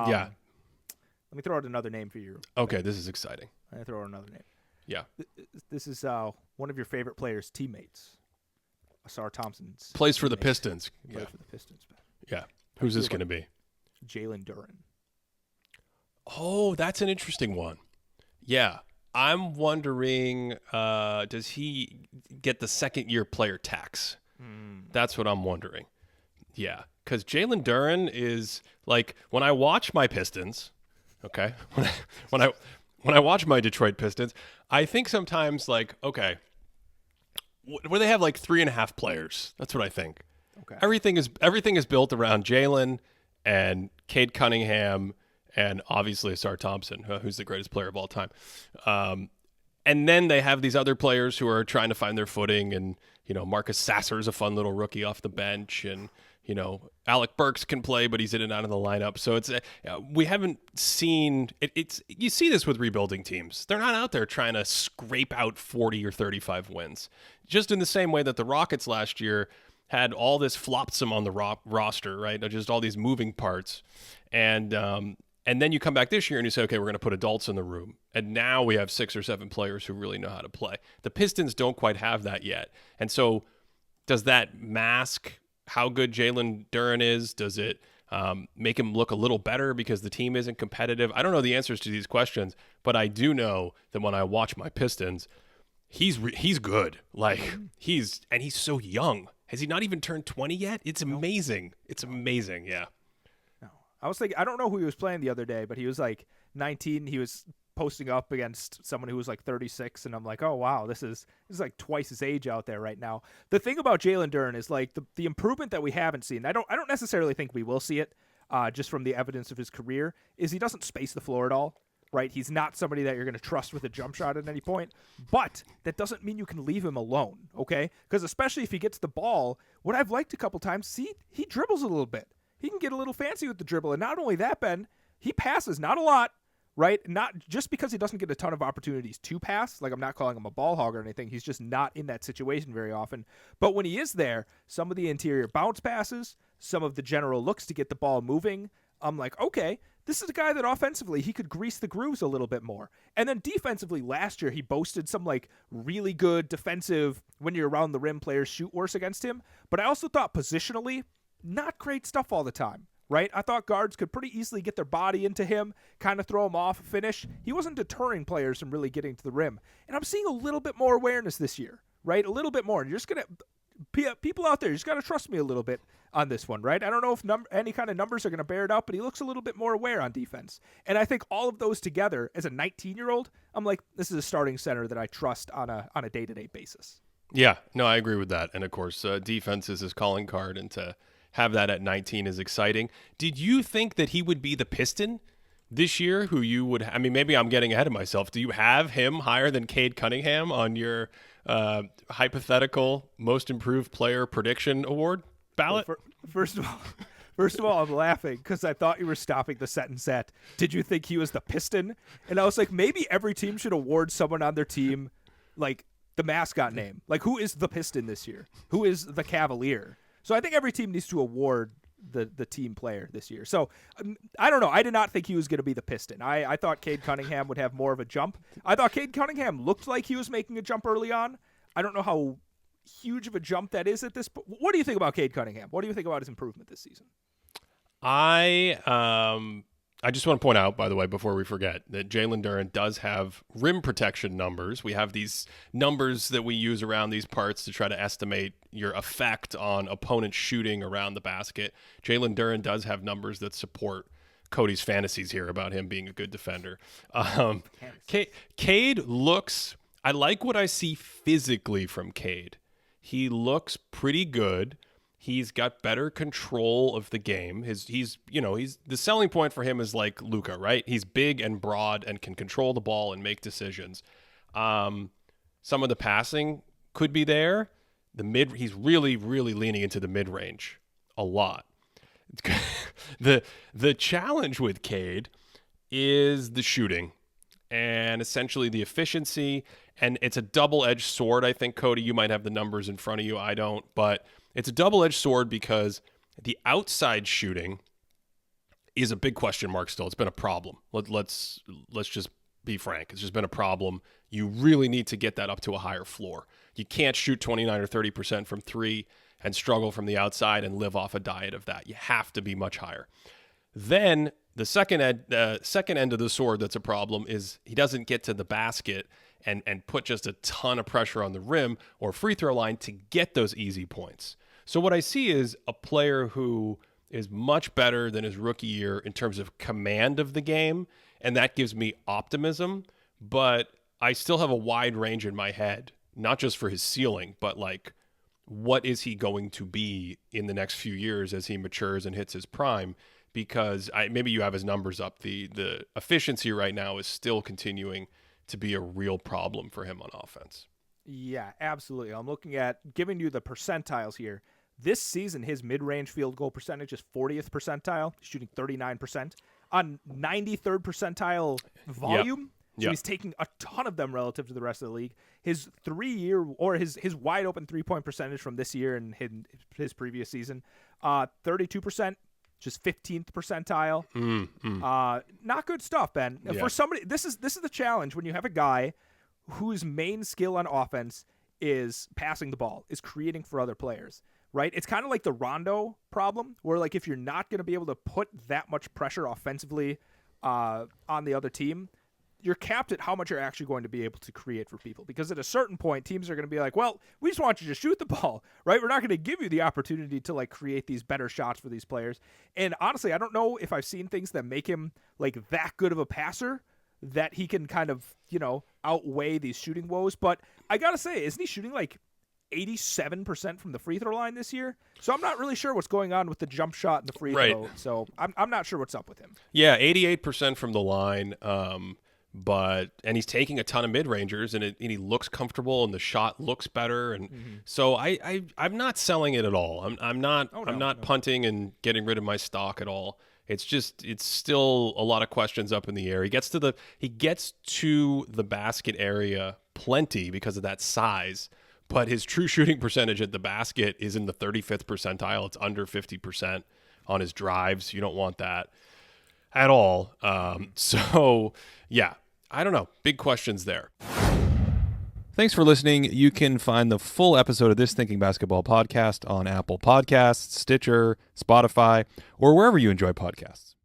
Yeah. Let me throw out another name for you. Okay, this is exciting. Let me throw out another name. Yeah. This is one of your favorite players' teammates. Asar Thompson's Plays for the teammate. Pistons. Plays Yeah. for the Pistons. Yeah. Who's this going to be? Jalen Duren. Oh, that's an interesting one. Yeah. I'm wondering, does he get the second-year player tax? That's what I'm wondering. Yeah, because Jalen Duren is like, when I watch my Pistons, okay, when I watch my Detroit Pistons, I think sometimes like, okay, where they have like 3.5 players. That's what I think. Okay. Everything is built around Jalen and Cade Cunningham and obviously Asar Thompson, who's the greatest player of all time. And then they have these other players who are trying to find their footing, and Marcus Sasser is a fun little rookie off the bench, and Alec Burks can play, but he's in and out of the lineup. So it's we haven't seen it. You see this with rebuilding teams; they're not out there trying to scrape out 40 or 35 wins. Just in the same way that the Rockets last year had all this flopsome on the roster, right? Just all these moving parts, and then you come back this year and you say, okay, we're going to put adults in the room. And now we have 6 or 7 players who really know how to play. The Pistons don't quite have that yet. And so does that mask how good Jalen Duren is? Does it make him look a little better because the team isn't competitive? I don't know the answers to these questions, but I do know that when I watch my Pistons, he's good. Like he's so young. Has he not even turned 20 yet? It's amazing. It's amazing. Yeah. I was thinking, I don't know who he was playing the other day, but he was like 19. He was posting up against someone who was like 36, and I'm like, oh wow, this is like twice his age out there right now. The thing about Jalen Duren is like the improvement that we haven't seen. I don't necessarily think we will see it, just from the evidence of his career, is he doesn't space the floor at all. Right, he's not somebody that you're going to trust with a jump shot at any point, but that doesn't mean you can leave him alone. Okay, because especially if he gets the ball, what I've liked a couple times, see, he dribbles a little bit. He can get a little fancy with the dribble. And not only that, Ben, he passes, not a lot, right? Not just because he doesn't get a ton of opportunities to pass. Like, I'm not calling him a ball hog or anything. He's just not in that situation very often. But when he is there, some of the interior bounce passes, some of the general looks to get the ball moving, I'm like, okay, this is a guy that offensively he could grease the grooves a little bit more. And then defensively, last year he boasted some like really good defensive, when you're around the rim, players shoot worse against him. But I also thought positionally, not great stuff all the time, right? I thought guards could pretty easily get their body into him, kind of throw him off, finish. He wasn't deterring players from really getting to the rim. And I'm seeing a little bit more awareness this year, right? A little bit more. And you're just going to, people out there, you just got to trust me a little bit on this one, right? I don't know if any kind of numbers are going to bear it out, but he looks a little bit more aware on defense. And I think all of those together, as a 19-year-old, I'm like, this is a starting center that I trust on a day-to-day basis. Yeah, no, I agree with that. And of course, defense is his calling card, and to have that at 19 is exciting. Did you think that he would be the Piston this year? Who you would? I mean, maybe I'm getting ahead of myself. Do you have him higher than Cade Cunningham on your hypothetical most improved player prediction award ballot? Well, first of all, I'm laughing because I thought you were stopping the sentence at, did you think he was the Piston? And I was like, maybe every team should award someone on their team like the mascot name. Like, who is the Piston this year? Who is the Cavalier? So I think every team needs to award the team player this year. So I don't know. I did not think he was going to be the Piston. I thought Cade Cunningham would have more of a jump. I thought Cade Cunningham looked like he was making a jump early on. I don't know how huge of a jump that is at this point. What do you think about Cade Cunningham? What do you think about his improvement this season? I just want to point out, by the way, before we forget, that Jalen Duren does have rim protection numbers. We have these numbers that we use around these parts to try to estimate your effect on opponents shooting around the basket. Jalen Duren does have numbers that support Cody's fantasies here about him being a good defender. Cade looks, I like what I see physically from Cade. He looks pretty good. He's got better control of the game. He's the selling point for him is like Luka, right? He's big and broad and can control the ball and make decisions. Some of the passing could be there. He's really, really leaning into the mid-range a lot. The challenge with Cade is the shooting and essentially the efficiency, and it's a double-edged sword. I think, Cody, you might have the numbers in front of you. I don't, but it's a double-edged sword because the outside shooting is a big question mark still. It's been a problem. Let's just be frank. It's just been a problem. You really need to get that up to a higher floor. You can't shoot 29 or 30% from three and struggle from the outside and live off a diet of that. You have to be much higher. Then the second end of the sword that's a problem is he doesn't get to the basket and put just a ton of pressure on the rim or free throw line to get those easy points. So what I see is a player who is much better than his rookie year in terms of command of the game, and that gives me optimism, but I still have a wide range in my head, not just for his ceiling, but like, what is he going to be in the next few years as he matures and hits his prime? Because maybe you have his numbers up. The efficiency right now is still continuing to be a real problem for him on offense. Yeah, absolutely. I'm looking at giving you the percentiles here. This season, his mid-range field goal percentage is 40th percentile, shooting 39%. On 93rd percentile volume, so he's taking a ton of them relative to the rest of the league. His 3-year, or his wide open three-point percentage from this year and his previous season, 32%. Just 15th percentile. Not good stuff, Ben. Yeah. For somebody, this is the challenge when you have a guy whose main skill on offense is passing the ball, is creating for other players, right? It's kind of like the Rondo problem, where like if you're not going to be able to put that much pressure offensively on the other team, you're capped at how much you're actually going to be able to create for people. Because at a certain point, teams are going to be like, well, we just want you to shoot the ball, right? We're not going to give you the opportunity to like create these better shots for these players. And honestly, I don't know if I've seen things that make him like that good of a passer that he can kind of, outweigh these shooting woes. But I got to say, isn't he shooting like 87% from the free throw line this year? So I'm not really sure what's going on with the jump shot and the free throw. So I'm not sure what's up with him. Yeah, 88% from the line. And he's taking a ton of mid-rangers, and he looks comfortable, and the shot looks better, and so I'm not selling it at all. I'm not punting and getting rid of my stock at all. It's still a lot of questions up in the air. He gets to the basket area plenty because of that size, but his true shooting percentage at the basket is in the 35th percentile. It's under 50% on his drives. You don't want that at all. So yeah, I don't know. Big questions there. Thanks for listening. You can find the full episode of This Thinking Basketball podcast on Apple Podcasts, Stitcher, Spotify, or wherever you enjoy podcasts.